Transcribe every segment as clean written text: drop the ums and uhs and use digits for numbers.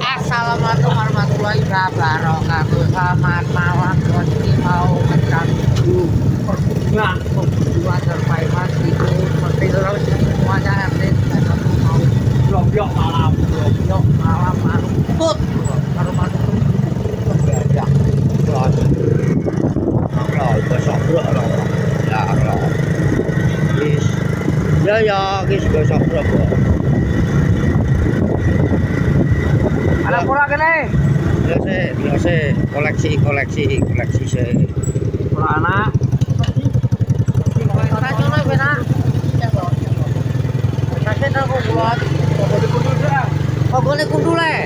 Assalamualaikum warahmatullahi wabarakatuh. Selamat malam buat ini mau mengganggu perburuan terbaik itu seperti terus semuanya update dan aku mau blok malam marutut baru masuk gajah besok bro ya guys besok bro ada kurang kene biasa koleksi sih kurang anak rajono benar kasih aku buat pokoknya kudu le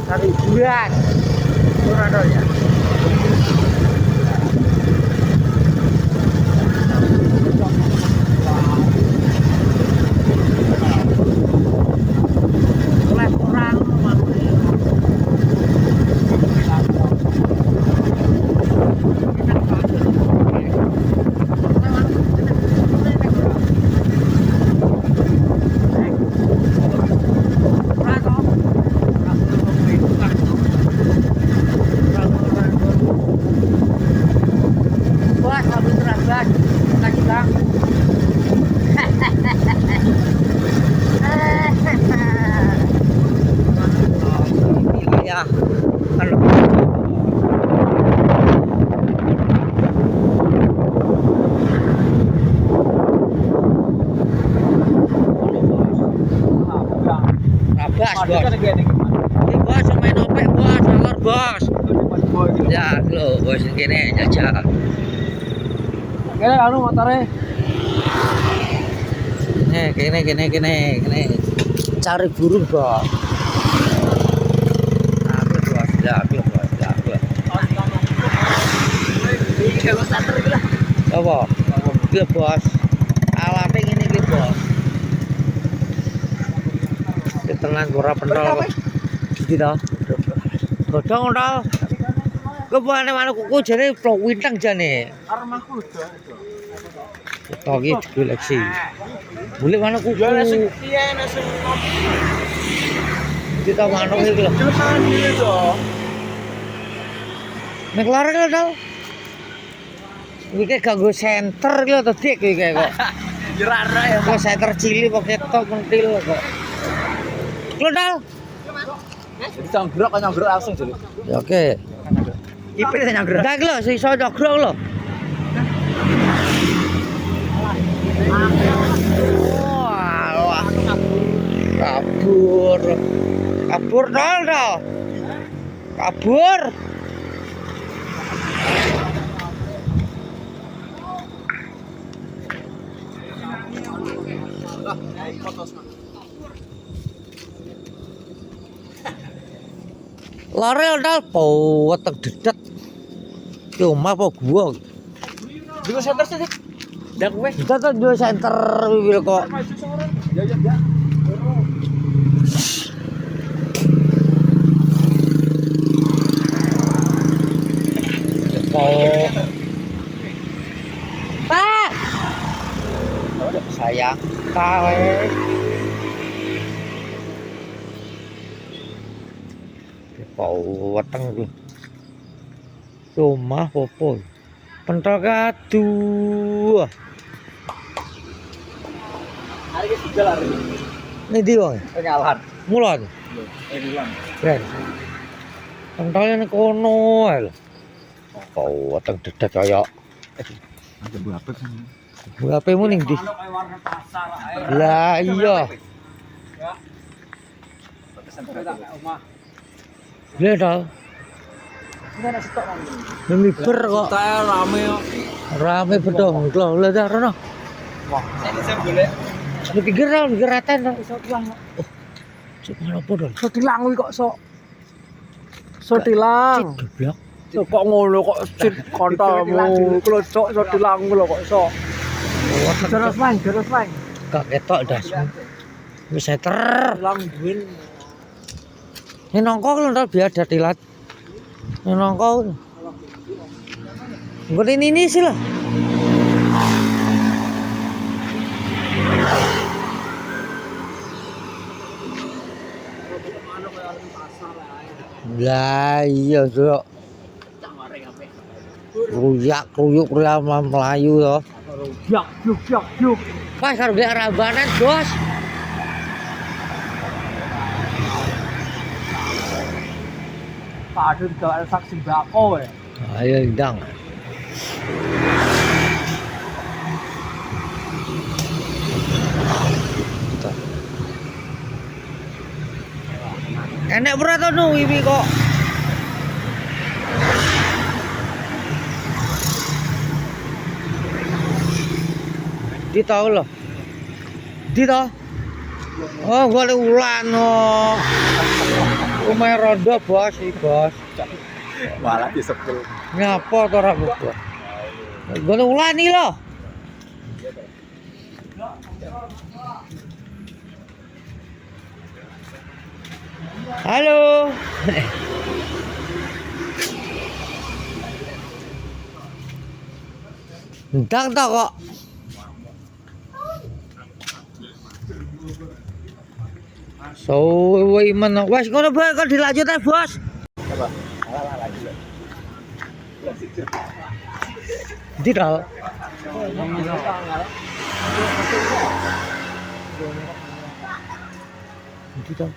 dari bulan kurang ada ya bos main opek bos alor bos ya lo bos gini jajak kene anu motore gini cari burung bos apa iya bos alatnya gini gitu bos tenan ora pentol iki to godhong to kepane manuk kuku jane plok wintang jane arep aku to iki koleksi boleh manuk kuku kita manuk iki lho nek lare lho to iki ganggo senter iki lho to dik iki kok jerara ya kok senter cilik kok ketok mentil kok Klodal. Jadi nyanggrok langsung jadi. Ya oke. Ipit nyanggrok. Enggak lho, iso nyanggrok lho. Wah. Kabur. Kabur dol. Kabur. Lare dal poweteng dedet. Ki omah apa gua? Dua center sih. Dak weh. Kita tuh dua center wil kok. Ya. Oh. Pak. Sayang kawe. Weteng iki. Omah opo? Pentol kadu. Hari iki tinggal hari. Ndi wong? Pengalan. Mulon. Pengalan. Keren. Pentolnya ning kono ae lho. Kok weteng dedet kaya. Ada Bu HP kan. Bu HP-mu ning ndi? Lah iya. Ya. Iya tau. Enggak ada stok kan. Memiber kok. Rame betul. Lho dah rono. Wah, saya boleh. Mikir raten iso tilang. Oh. Cuk ngopo dong? Iso tilang kok sok. Iso tilang. Goblok. Kok ngono kok sit kontalmu. Kulo sok iso tilang lho kok iso. Terus main. Kok ketok das. Wis seter. Tilang duwin. Ini nongko lho ntar biar ada tilat. Ini nongko. Enggak ini sih lah. Lah iya Cuk. Ruyak kruyuk melayu to. Yak juk. Pas karo gek rambanan, Bos. Pak Adun gak saksi bako ya. Ayo ndang. Enek berat to nu iki kok. Di tau loh. Di tau. Oh, golek ulan no. Umay rondo bos, iki bos. Malah disebel. Nyapa to ora bos. Golek ulan iki lho. Halo. Ndang ta kok. Suwi men wis ngono bae kok dilanjut ae, Bos. Apa? Alah lagi. Tidak. Tidak.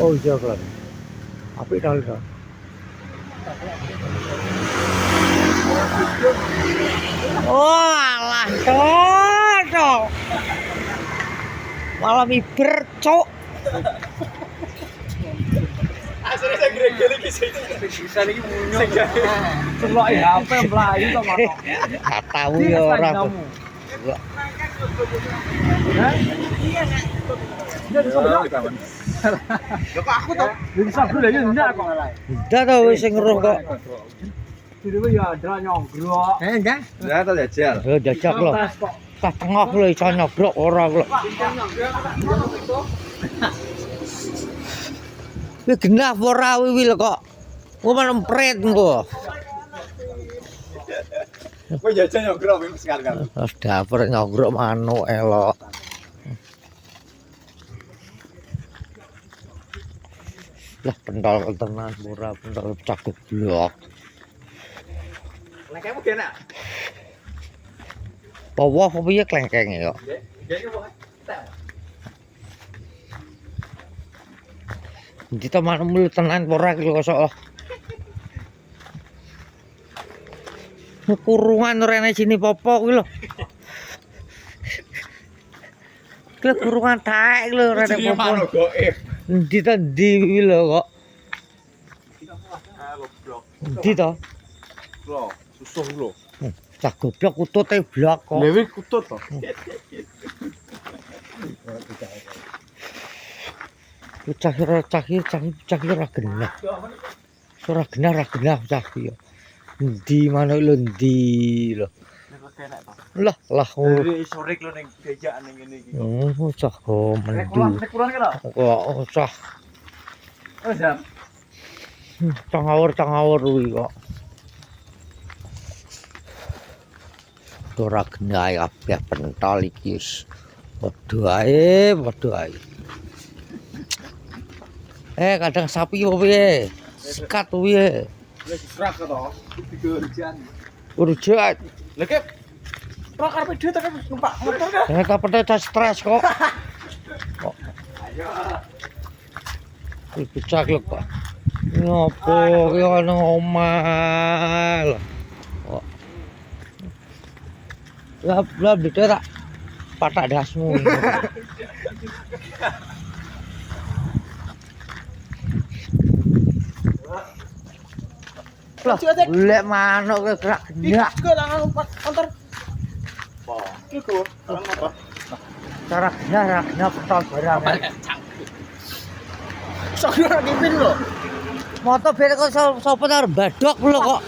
Oh iya kan. Apik ta lho. Oh alah cocok. Malah miber cok. Asline saya gregel iki sing bisa iki munyo. Celok ya apa mlayu to Mas. Katamu ya ora. Hah? Iya nek. Lho kok aku to? Wis sabru lha ya ndak kok. Ndak to wis sing ngeruh kok. Dhewe ya ndra nyogrok. Ndak. Ndak to jajal. Yo jajak lho. Tas tengah lho iso nyobrok ora lho. Wis genah ora wiwi lho kok. Ku menempret engko. Kowe jajal nyogrok wis sekali-kali. Wis dapur nyogrok manuk elok. Lah pentol tenan ora pentol cakep blok. Nek kamu kena. Pawoh apa piye klengkeng ya. Ndi to manuk tenan ora iki kok. Kurungan rene sini popo kuwi lho. Ki kurungan taek lho rene popo. Ndi to ndi kuwi lho kok. Ndi to? Lho, susuh lho. Cah goblok utute blok kok. Lha wis kutut to. Cah ora genah. Ora genah cah iki ya. Ndi manuk lho ndi lho. Lah Sore lho ning bejakan ning ngene iki. Oh, cah mendu. Nek kurang kira. Kok cah Oh, jam. cangawur kuwi kok. Ora genah kabeh pentol iki wis. Padha ae. Kadang sapi opo piye? Sikat piye? Wis serak to. Digerjan. Urjat. Lha kek ora karepe dhewe tak numpak motor ka. Jangan tak pernah stres kok. Ayo. Pecah lho kok. Ngopo ki ana omah lho. Kok. Lah beda tak patak dasmu. Lah, golek manuk ke gerak gendak. Iki tangan numpak motor. Apa? Iku orang apa? Cara gendak petol barang. Sok ora kipin lho. Moto ben kok sapa tar badok lho kok.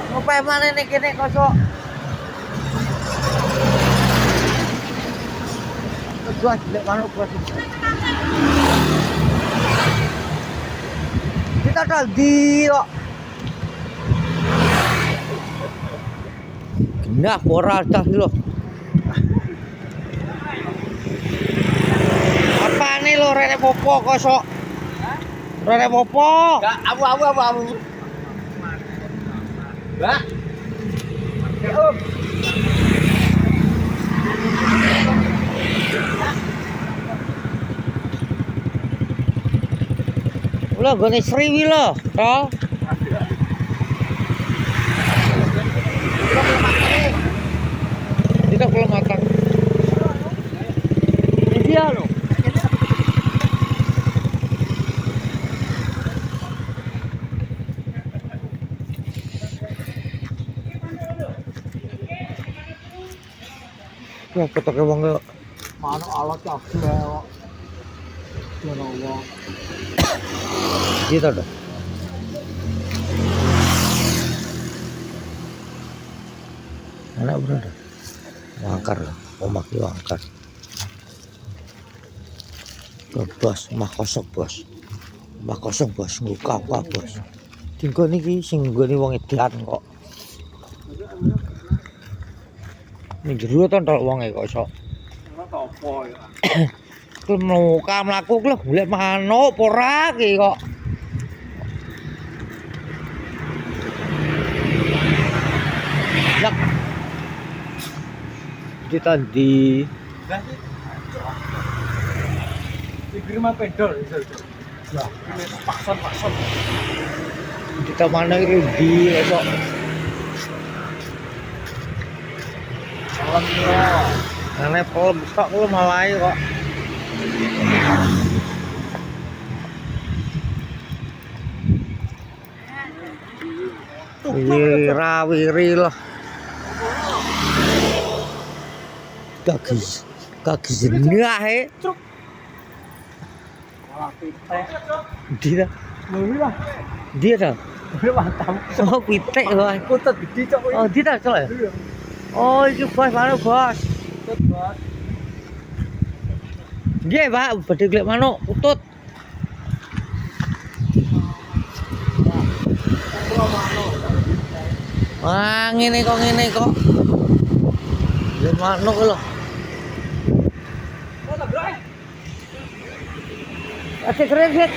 Ngopae maneh ning kene kok sok. Gua golek manuk gua. Kita taldi kok. Nah, ora dah lho. Apa nih lo rene popo kosok? Rene popo? Enggak, abu. Enggak. Lo gone Sriwi lo, toh? Tidak belum matang. Ini dia lo. Ya kotoke wong kok. Manuk alat kabeh kok. Ono wong. Gitu dah. Anak berada. Wangkar lah, omak wangkar. Bos, mah kosong bos. Mah kosong bos, nguka bos. Tinggal niki sing nggone wong edan kok. Ning jero tontol wonge kosok. Ora topo ya. Muka mlaku ku lho golek manuk apa ora ki kok. Yak. Ditandi. Iki mah pedol iso. Ya, ini pakson. Kita mana iki esok. Alhamdulillah. Karena pol besok lu malai kok. Wiri lah. Kaki jenah Truk. Malah pitek. Dia Lho lah. dia dah. Mantap. Oh pitek wah. Kutut gede cok. Oh dia dah coba. Iya. Oh itu bos mana bos? Kutut bos. Dia pak badhe golek manuk utut. Wah ngene kok. Golek manuk lho. Asik keren sih.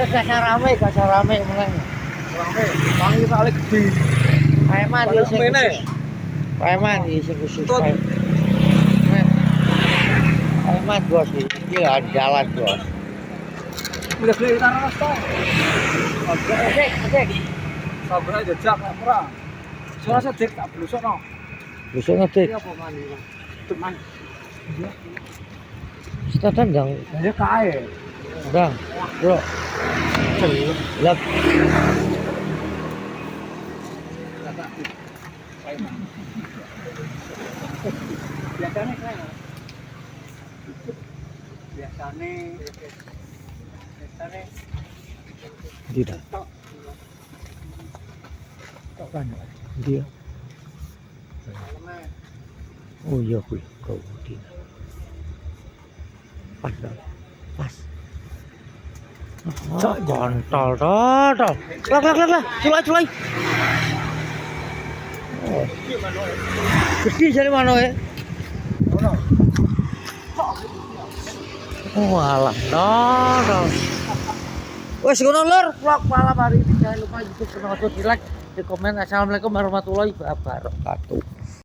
Kasar rame meneng. Rame. Mangi sale gede. Preman di sing khusus. Preman di sing khusus. Preman bos iki jalan bos. Udah beli taras toh. Asik. Sabar aja jak ora. Soale sedek tak blusokno. Bisa ngetik. Iya apa mani. Teman. Kita tendang. Ya kae. Dang. Bro. Lap. Biasane Tidak. tok kan. Dia. Oh iya kuwi kau dia. Pas. Cok kontol total. Lak. Culai. Oh. Gede jare manoke. Ono. Oh alah total. Wes ngono lur, vlog malam hari ini jangan lupa YouTube, channel, like, di komen. Assalamualaikum warahmatullahi wabarakatuh.